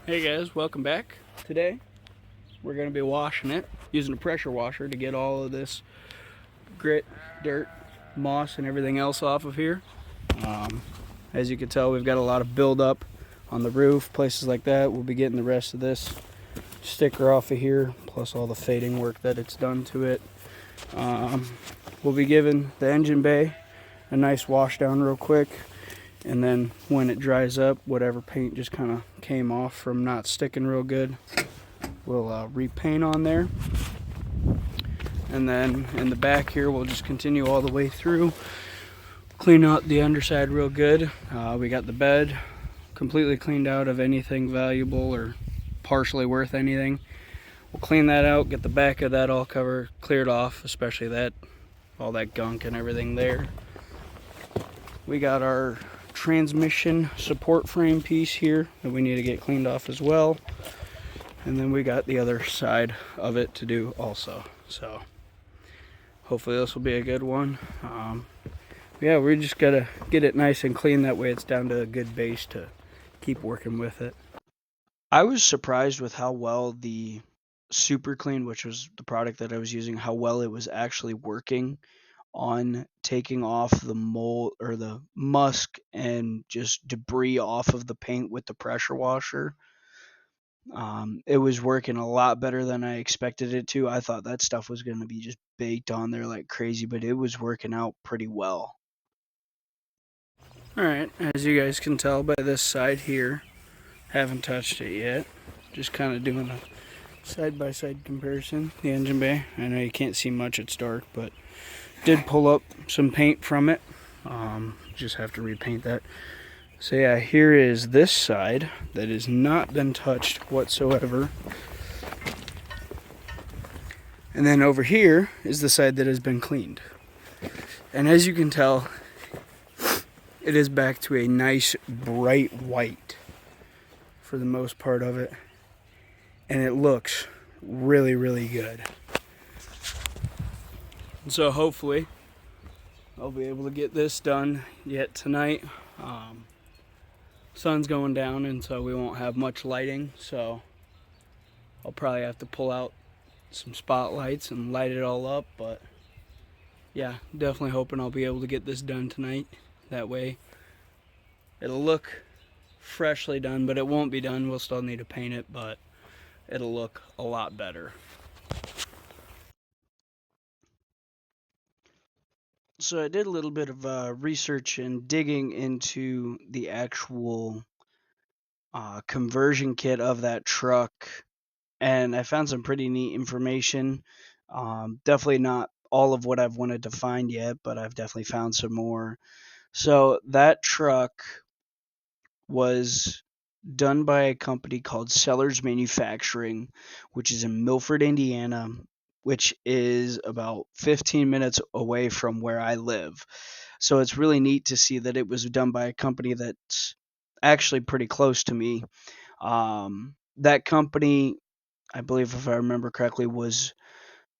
Hey guys, welcome back. Today we're going to be washing it using a pressure washer to get all of this grit, dirt, moss, and everything else off of here. As you can tell, we've got a lot of buildup on the roof, places like that. We'll be getting the rest of this sticker off of here, plus all the fading work that it's done to it. We'll be giving the engine bay a nice wash down real quick, and then when it dries up, whatever paint just kind of came off from not sticking real good, we'll repaint on there. And then in the back here, we'll just continue all the way through, clean out the underside real good. We got the bed completely cleaned out of anything valuable or partially worth anything. We'll clean that out, get the back of that all cleared off, especially that, all that gunk and everything there. We got our transmission support frame piece here that we need to get cleaned off as well. And then we got the other side of it to do also. So hopefully this will be a good one. Yeah, we just gotta get it nice and clean, that way it's down to a good base to keep working with it. I was surprised with how well the Super Clean, which was the product that I was using, how well it was actually working on taking off the mold or the musk and just debris off of the paint with the pressure washer. It was working a lot better than I expected it to. I thought that stuff was going to be just baked on there like crazy, but it was working out pretty well. Alright, as you guys can tell by this side here, haven't touched it yet. Just kind of doing a side-by-side comparison. The engine bay, I know you can't see much, it's dark, but did pull up some paint from it. Just have to repaint that. So yeah, here is this side that has not been touched whatsoever. And then over here is the side that has been cleaned. And as you can tell, it is back to a nice bright white for the most part of it. And it looks really, really good. So hopefully I'll be able to get this done yet tonight. Sun's going down, and so we won't have much lighting, so I'll probably have to pull out some spotlights and light it all up. But yeah, definitely hoping I'll be able to get this done tonight. That way it'll look freshly done, but it won't be done. We'll still need to paint it, but it'll look a lot better. So I did a little bit of research and digging into the actual conversion kit of that truck, and I found some pretty neat information. Definitely not all of what I've wanted to find yet, but I've definitely found some more. So that truck was done by a company called Sellers Manufacturing, which is in Milford, Indiana, which is about 15 minutes away from where I live. So it's really neat to see that it was done by a company that's actually pretty close to me. That company, I believe, if I remember correctly, was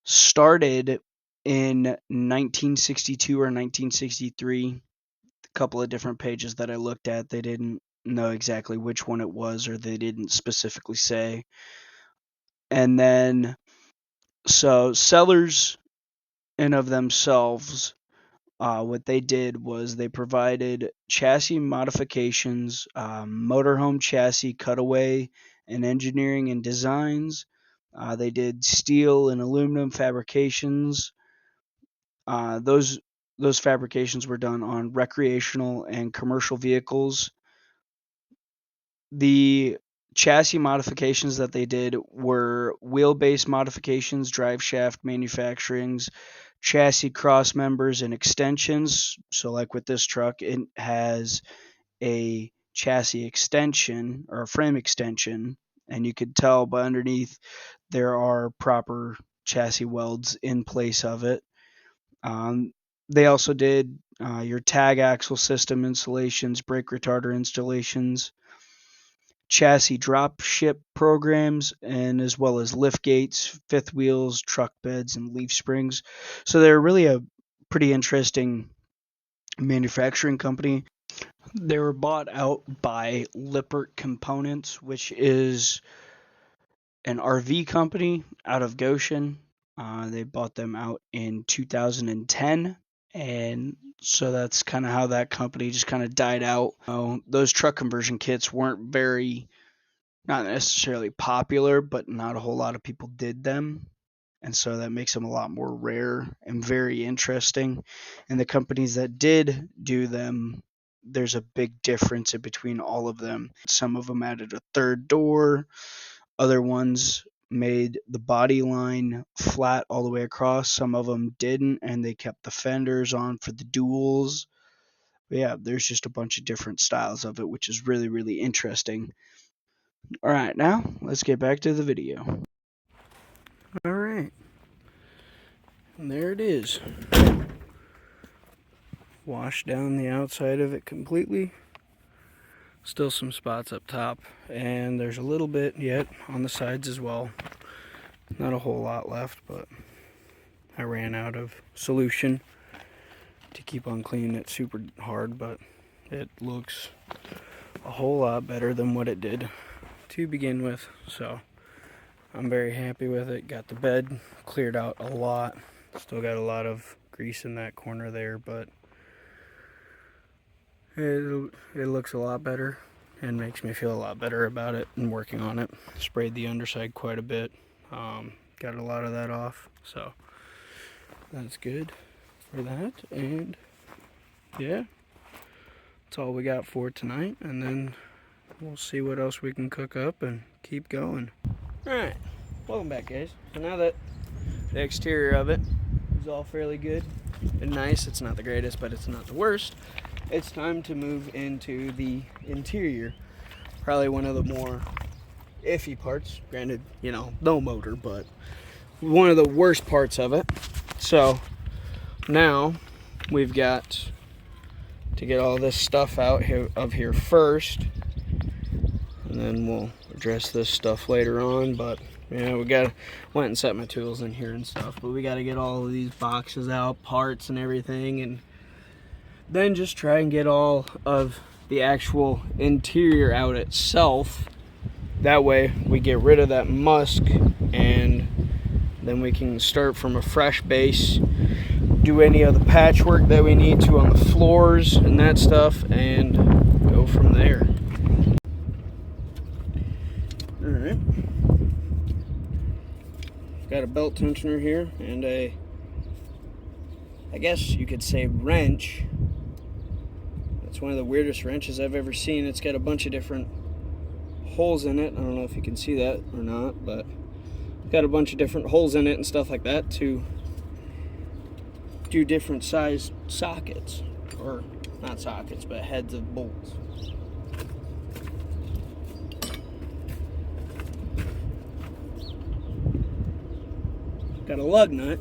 started in 1962 or 1963. A couple of different pages that I looked at, they didn't know exactly which one it was, or they didn't specifically say. And then, so Sellers in of themselves, what they did was they provided chassis modifications, motorhome chassis cutaway and engineering and designs. They did steel and aluminum fabrications. Those fabrications were done on recreational and commercial vehicles. The chassis modifications that they did were wheelbase modifications, drive shaft manufacturings, chassis cross members, and extensions. So like with this truck, it has a chassis extension or a frame extension, and you could tell by underneath there are proper chassis welds in place of it. They also did your tag axle system installations, brake retarder installations, chassis drop ship programs, and as well as lift gates, fifth wheels, truck beds, and leaf springs. So they're really a pretty interesting manufacturing company. They were bought out by Lippert Components, which is an RV company out of Goshen. They bought them out in 2010, and so that's kind of how that company just kind of died out. Those truck conversion kits weren't not necessarily popular, but not a whole lot of people did them. And so that makes them a lot more rare and very interesting. And the companies that did do them, there's a big difference in between all of them. Some of them added a third door, other ones made the body line flat all the way across. Some of them didn't, and they kept the fenders on for the duals. But yeah, there's just a bunch of different styles of it, which is really, really interesting. All right, now let's get back to the video. All right, and there it is. Washed down the outside of it completely. Still some spots up top, and there's a little bit yet on the sides as well. Not a whole lot left, but I ran out of solution to keep on cleaning it super hard, but it looks a whole lot better than what it did to begin with, so I'm very happy with it. Got the bed cleared out a lot. Still got a lot of grease in that corner there, but it looks a lot better and makes me feel a lot better about it and working on it. Sprayed the underside quite a bit. Got a lot of that off, so that's good for that. And yeah, that's all we got for tonight, and then we'll see what else we can cook up and keep going. Alright, welcome back, guys. So now that the exterior of it is all fairly good and nice, it's not the greatest, but it's not the worst, it's time to move into the interior. Probably one of the more iffy parts. Granted, you know, no motor, but one of the worst parts of it. So now we've got to get all this stuff out here first, and then we'll address this stuff later on. But yeah, went and set my tools in here and stuff, but we got to get all of these boxes out, parts and everything, and then just try and get all of the actual interior out itself. That way we get rid of that musk, and then we can start from a fresh base, do any of the patchwork that we need to on the floors and that stuff, and go from there. Alright. Got a belt tensioner here and I guess you could say wrench. It's one of the weirdest wrenches I've ever seen. It's got a bunch of different holes in it. I don't know if you can see that or not, but it's got a bunch of different holes in it and stuff like that to do different size sockets, or not sockets, but heads of bolts. Got a lug nut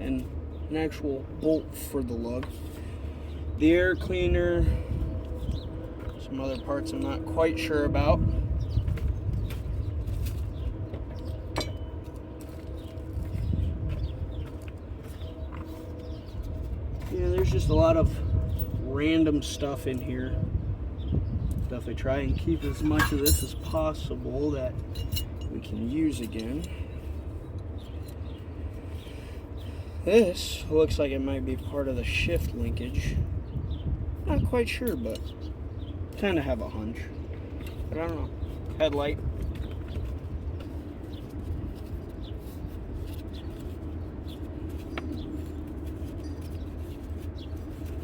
and an actual bolt for the lug. The air cleaner, some other parts I'm not quite sure about. Yeah, there's just a lot of random stuff in here. Definitely try and keep as much of this as possible that we can use again. This looks like it might be part of the shift linkage. Not quite sure, but kind of have a hunch. But I don't know. Headlight.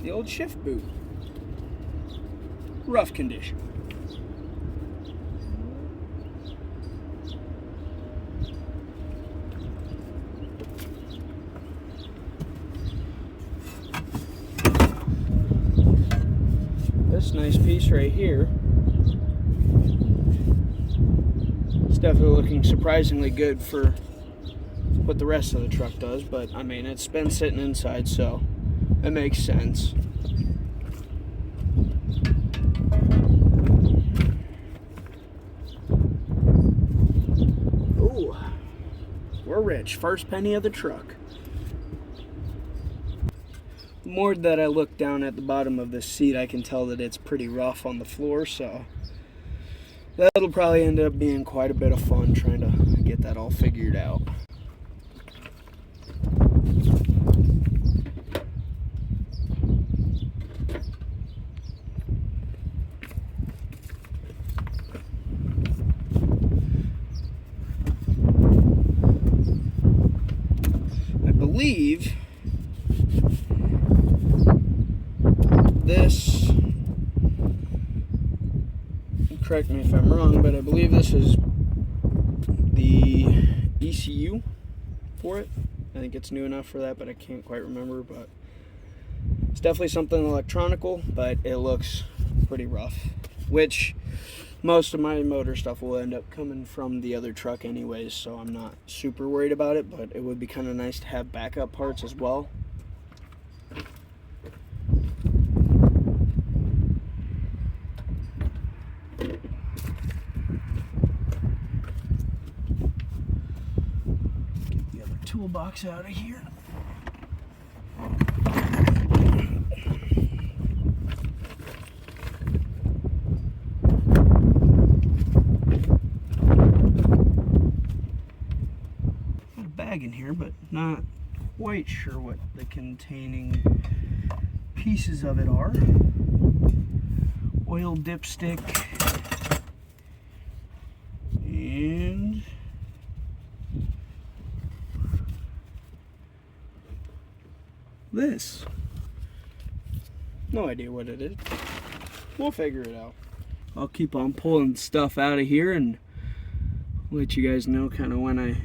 The old shift boot. Rough condition. This nice piece right here, it's definitely looking surprisingly good for what the rest of the truck does, but I mean, it's been sitting inside, so it makes sense. Ooh, we're rich. First penny of the truck. more that I look down at the bottom of this seat, I can tell that it's pretty rough on the floor, so that'll probably end up being quite a bit of fun trying to get that all figured out. I believe this, correct me if I'm wrong, but I believe this is the ECU for it. I think it's new enough for that, but I can't quite remember. But it's definitely something electronical, but it looks pretty rough, which most of my motor stuff will end up coming from the other truck anyways, so I'm not super worried about it, but it would be kind of nice to have backup parts as well. Get the other toolbox out of here. In here, but not quite sure what the containing pieces of it are. Oil dipstick and this. No idea what it is. We'll figure it out. I'll keep on pulling stuff out of here and let you guys know kind of when I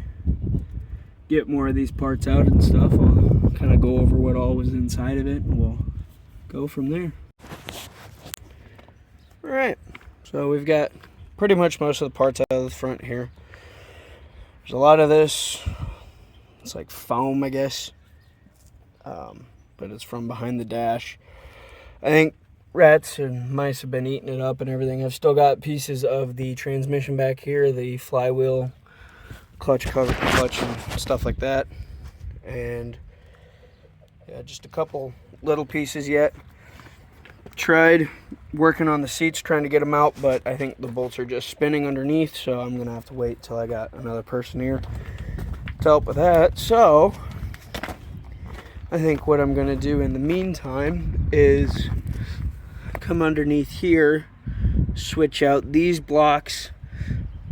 get more of these parts out and stuff. I'll kind of go over what all was inside of it and we'll go from there. Alright, so we've got pretty much most of the parts out of the front here. There's a lot of this, it's like foam, I guess, but it's from behind the dash. I think rats and mice have been eating it up and everything. I've still got pieces of the transmission back here, the flywheel, clutch cover, clutch and stuff like that, and yeah, just a couple little pieces yet. Tried working on the seats trying to get them out, but I think the bolts are just spinning underneath, so I'm gonna have to wait till I got another person here to help with that. So I think what I'm gonna do in the meantime is come underneath here, switch out these blocks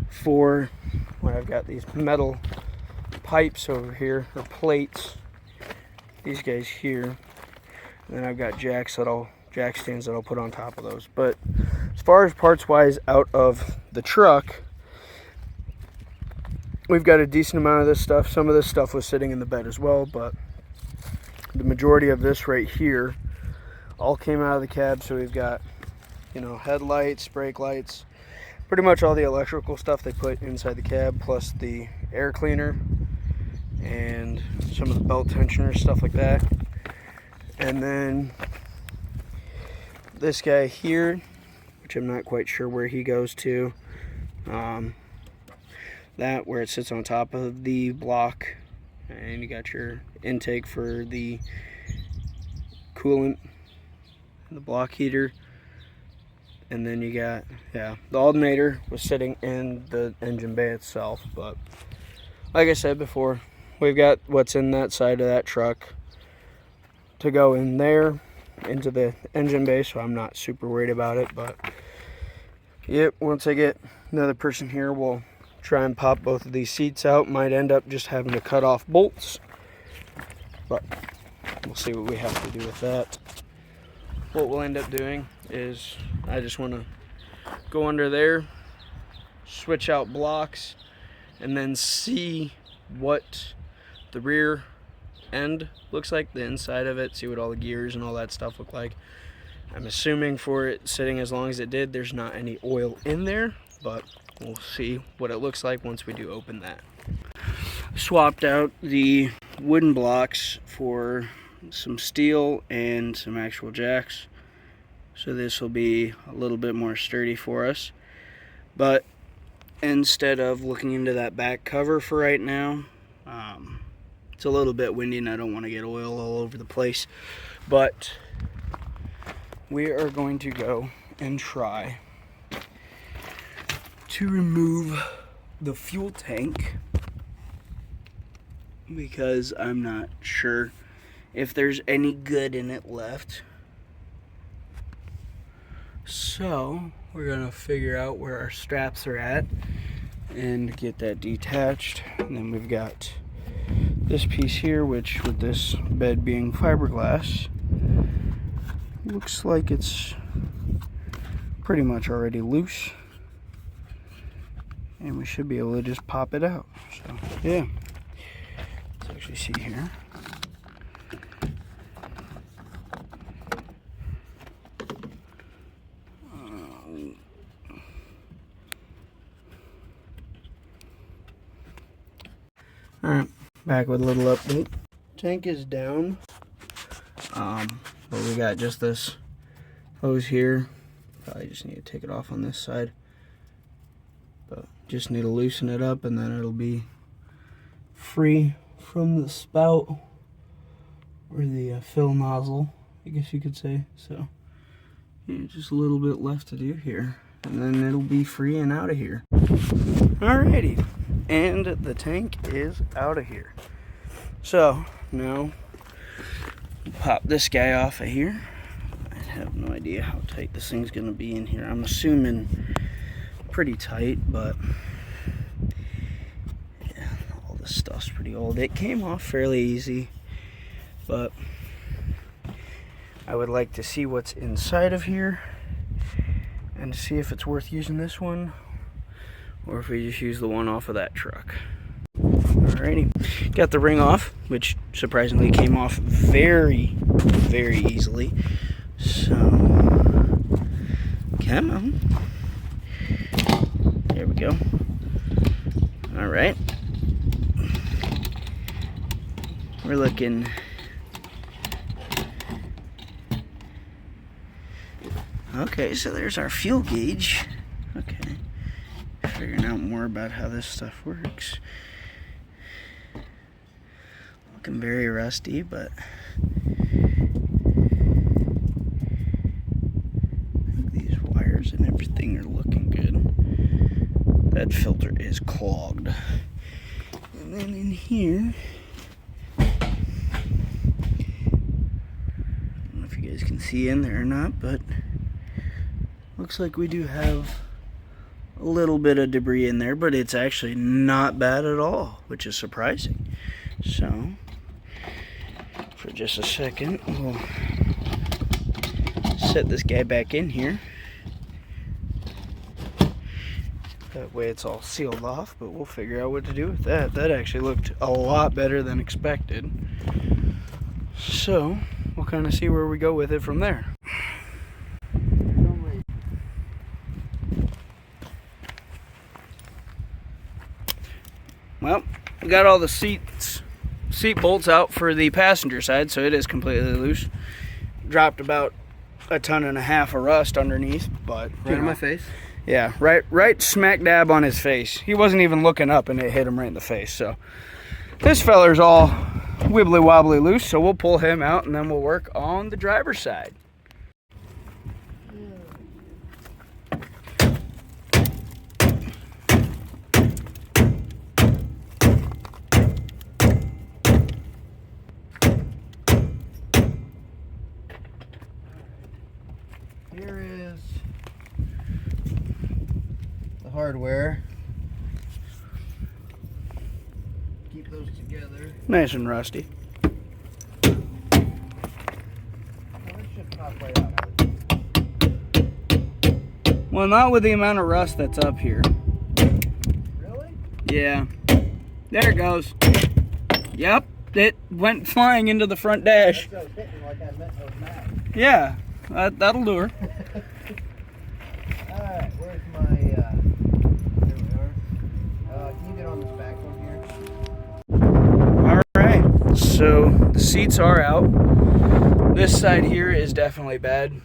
for when I've got these metal pipes over here, or plates, these guys here, and then I've got jack stands that I'll put on top of those. But as far as parts wise out of the truck, we've got a decent amount of this stuff. Some of this stuff was sitting in the bed as well, but the majority of this right here all came out of the cab. So we've got, you know, headlights, brake lights, pretty much all the electrical stuff they put inside the cab, plus the air cleaner and some of the belt tensioners, stuff like that. And then this guy here, which I'm not quite sure where he goes to, that where it sits on top of the block, and you got your intake for the coolant, the block heater. And then you got, yeah, the alternator was sitting in the engine bay itself. But like I said before, we've got what's in that side of that truck to go in there into the engine bay, so I'm not super worried about it. But yep, once I get another person here, we'll try and pop both of these seats out. Might end up just having to cut off bolts, but we'll see what we have to do with that. What we'll end up doing is I just want to go under there, switch out blocks, and then see what the rear end looks like, the inside of it, see what all the gears and all that stuff look like. I'm assuming for it sitting as long as it did, there's not any oil in there, but we'll see what it looks like once we do open that. Swapped out the wooden blocks for some steel and some actual jacks, so this will be a little bit more sturdy for us. But instead of looking into that back cover for right now, It's a little bit windy and I don't want to get oil all over the place. But we are going to go and try to remove the fuel tank because I'm not sure if there's any good in it left. So we're gonna figure out where our straps are at and get that detached. And then we've got this piece here, which with this bed being fiberglass, looks like it's pretty much already loose. And we should be able to just pop it out. So yeah, let's actually see here. Alright, back with a little update. Tank is down, but we got just this hose here. Probably just need to take it off on this side, but just need to loosen it up and then it'll be free from the spout or the fill nozzle, I guess you could say. So yeah, just a little bit left to do here and then it'll be free and out of here. Alrighty, and the tank is out of here. So now pop this guy off of here. I have no idea how tight this thing's gonna be in here. I'm assuming pretty tight, but yeah, all this stuff's pretty old. It came off fairly easy, but I would like to see what's inside of here and see if it's worth using this one or if we just use the one off of that truck. Alrighty, got the ring off, which surprisingly came off very, very easily. So, come on. There we go. Alright. We're looking okay, so there's our fuel gauge. Okay. Figuring out more about how this stuff works. Looking very rusty, but these wires and everything are looking good. That filter is clogged. And then in here, I don't know if you guys can see in there or not, but looks like we do have a little bit of debris in there, but it's actually not bad at all, which is surprising. So for just a second, we'll set this guy back in here. That way it's all sealed off, but we'll figure out what to do with that. That actually looked a lot better than expected. So we'll kind of see where we go with it from there. Well, we got all the seat bolts out for the passenger side, so it is completely loose. Dropped about 1.5 tons of rust underneath, but right in my face. Yeah, right smack dab on his face. He wasn't even looking up and it hit him right in the face. So this feller's all wibbly wobbly loose, so we'll pull him out and then we'll work on the driver's side. Here is the hardware. Keep those together. Nice and rusty. Well, this should pop right out. Well, not with the amount of rust that's up here. Really? Yeah. There it goes. Yep. It went flying into the front dash. That's what I was hitting like I meant those mags. Yeah. That'll do her. Alright, where's my, here we are. Can you get on this back one here? Alright, so the seats are out. This side here is definitely bad.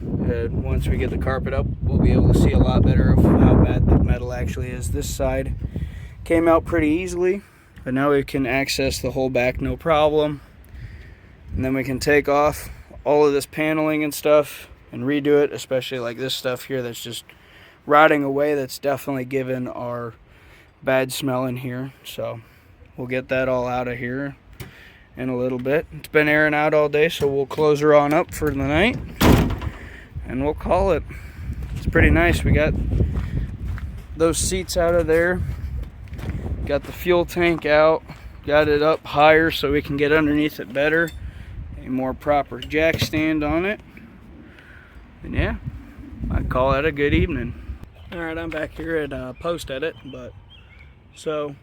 Once we get the carpet up, we'll be able to see a lot better of how bad the metal actually is. This side came out pretty easily. But now we can access the whole back no problem. And then we can take off all of this paneling and stuff and redo it, especially like this stuff here that's just rotting away. That's definitely given our bad smell in here. So we'll get that all out of here in a little bit. It's been airing out all day, so we'll close her on up for the night and we'll call it. It's pretty nice. We got those seats out of there, got the fuel tank out, got it up higher so we can get underneath it better, a more proper jack stand on it, and yeah, I'd call that a good evening. All right, I'm back here at post edit, but so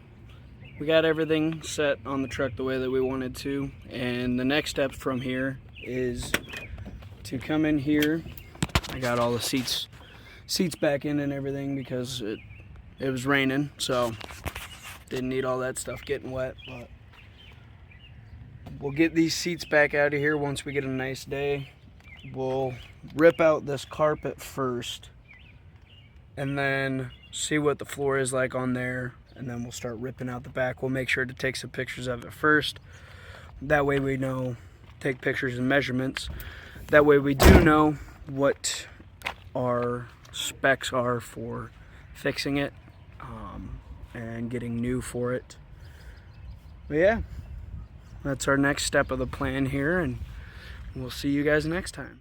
we got everything set on the truck the way that we wanted to, and the next step from here is to come in here. I got all the seats back in and everything because it was raining, so didn't need all that stuff getting wet. But we'll get these seats back out of here once we get a nice day. We'll rip out this carpet first and then see what the floor is like on there, and then we'll start ripping out the back. We'll make sure to take some pictures of it first. That way we know, take pictures and measurements. That way we do know what our specs are for fixing it and getting new for it. But yeah, that's our next step of the plan here, and we'll see you guys next time.